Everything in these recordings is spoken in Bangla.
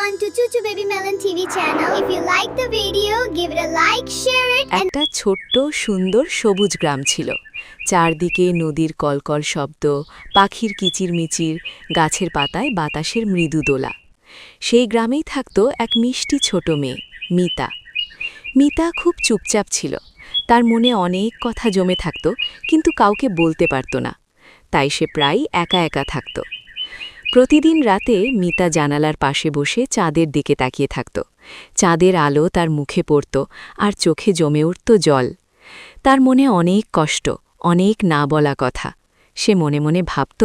Welcome to Chuchu Baby Melon TV channel. If you like the video, give it a like, share it and একটা ছোট্ট সুন্দর সবুজ গ্রাম ছিল। চারদিকে নদীর কলকল শব্দ, পাখির কিচিরমিচির, গাছের পাতায় বাতাসের মৃদু দোলা। সেই গ্রামেই থাকত এক মিষ্টি ছোট মেয়ে, মিতা। মিতা খুব চুপচাপ ছিল। তার মনে অনেক কথা জমে থাকত, কিন্তু কাউকে বলতে পারত না। তাই সে প্রায় একা একা থাকত। প্রতিদিন রাতে মিতা জানালার পাশে বসে চাঁদের দিকে তাকিয়ে থাকত। চাঁদের আলো তার মুখে পড়ত আর চোখে জমে উঠত জল। তার মনে অনেক কষ্ট, অনেক না বলা কথা। সে মনে মনে ভাবত,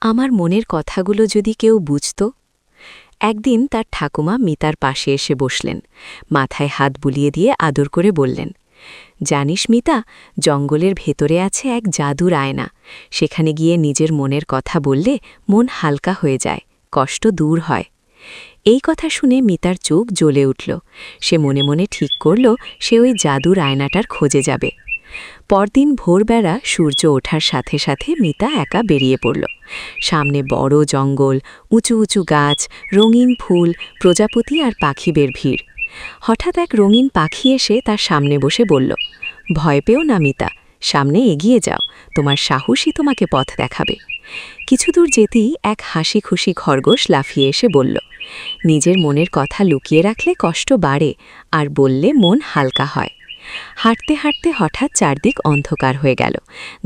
আমার মনের কথাগুলো যদি কেউ বুঝত। একদিন তার ঠাকুমা মিতার পাশে এসে বসলেন, মাথায় হাত বুলিয়ে দিয়ে আদর করে বললেন, জানিস মিতা, জঙ্গলের ভেতরে আছে এক জাদুর আয়না। সেখানে গিয়ে নিজের মনের কথা বললে মন হালকা হয়ে যায়, কষ্ট দূর হয়। এই কথা শুনে মিতার চোখ জ্বলে উঠল। সে মনে মনে ঠিক করল সে ওই জাদুর আয়নাটার খোঁজে যাবে। পরদিন ভোরবেলা সূর্য ওঠার সাথে সাথে মিতা একা বেরিয়ে পড়ল। সামনে বড় জঙ্গল, উঁচু উঁচু গাছ, রঙিন ফুল, প্রজাপতি আর পাখিদের ভিড়। হঠাৎ এক রঙিন পাখি এসে তার সামনে বসে বলল, ভয় পেও না মিতা, সামনে এগিয়ে যাও, তোমার সাহসই তোমাকে পথ দেখাবে। কিছু দূর যেতেই এক হাসি খুশি খরগোশ লাফিয়ে এসে বলল, নিজের মনের কথা লুকিয়ে রাখলে কষ্ট বাড়ে, আর বললে মন হালকা হয়। হাঁটতে হাঁটতে হঠাৎ চারদিক অন্ধকার হয়ে গেল।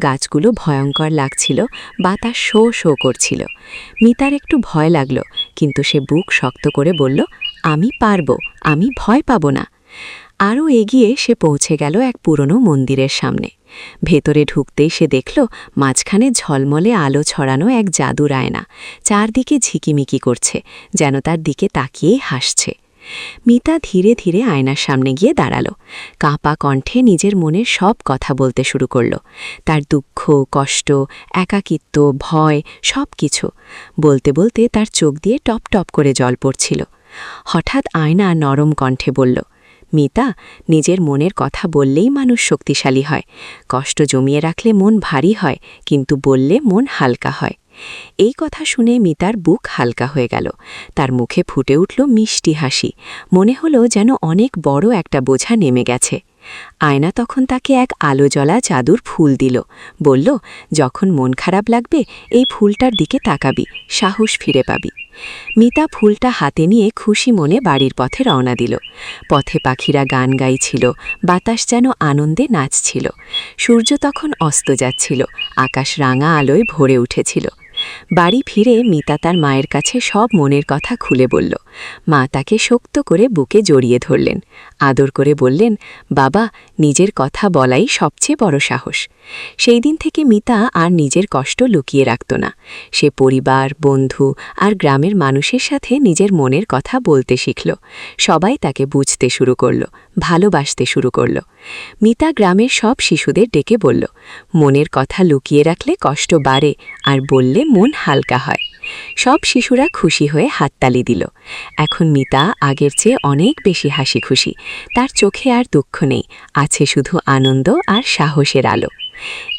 গাছগুলো ভয়ঙ্কর লাগছিল, বাতাস শো শো করছিল। মিতার একটু ভয় লাগল, কিন্তু সে বুক শক্ত করে বলল, আমি পারব, আমি ভয় পাব না। আরও এগিয়ে সে পৌঁছে গেল এক পুরনো মন্দিরের সামনে। ভেতরে ঢুকতেই সে দেখল মাঝখানে ঝলমলে আলো ছড়ানো এক জাদুর আয়না, চারদিকে ঝিকিমিকি করছে, যেন তার দিকে তাকিয়েই হাসছে। মিতা ধীরে ধীরে আয়নার সামনে গিয়ে দাঁড়াল। কাঁপা কণ্ঠে নিজের মনের সব কথা বলতে শুরু করল, তার দুঃখ, কষ্ট, একাকিত্ব, ভয়, সব কিছু। বলতে বলতে তার চোখ দিয়ে টপ টপ করে জল পড়ছিল। হঠাৎ আয়না নরম কণ্ঠে বলল, মিতা, নিজের মনের কথা বললেই মানুষ শক্তিশালী হয়। কষ্ট জমিয়ে রাখলে মন ভারী হয়, কিন্তু বললে মন হালকা হয়। এই কথা শুনে মিতার বুক হালকা হয়ে গেল। তার মুখে ফুটে উঠল মিষ্টি হাসি। মনে হলো যেন অনেক বড় একটা বোঝা নেমে গেছে। আয়না তখন তাকে এক আলো জ্বলা জাদুর ফুল দিল। বলল, যখন মন খারাপ লাগবে এই ফুলটার দিকে তাকাবি, সাহস ফিরে পাবি। মিতা ফুলটা হাতে নিয়ে খুশি মনে বাড়ির পথে রওনা দিল। পথে পাখিরা গান গাইছিল, বাতাস যেন আনন্দে নাচছিল। সূর্য তখন অস্ত যাচ্ছিল, আকাশ রাঙা আলোয় ভরে উঠেছিল। বাড়ি ফিরে মিতা তার মায়ের কাছে সব মনের কথা খুলে বলল। মা তাকে শক্ত করে বুকে জড়িয়ে ধরলেন, আদর করে বললেন, বাবা, নিজের কথা বলাই সবচেয়ে বড় সাহস। সেই দিন থেকে মিতা আর নিজের কষ্ট লুকিয়ে রাখত না। সে পরিবার, বন্ধু আর গ্রামের মানুষের সাথে নিজের মনের কথা বলতে শিখল। সবাই তাকে বুঝতে শুরু করল, ভালোবাসতে শুরু করল। মিতা গ্রামের সব শিশুদের ডেকে বলল, মনের কথা লুকিয়ে রাখলে কষ্ট বাড়ে, আর বললে মন হালকা হয়। সব শিশুরা খুশি হয়ে হাততালি দিল। এখন মিতা আগের চেয়ে অনেক বেশি হাসি খুশি। তার চোখে আর দুঃখ নেই, আছে শুধু আনন্দ আর সাহসের আলো।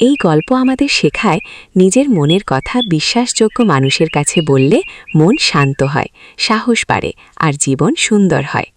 এই গল্প আমাদের শেখায়, নিজের মনের কথা বিশ্বাসযোগ্য মানুষের কাছে বললে মন শান্ত হয়, সাহস বাড়ে আর জীবন সুন্দর হয়।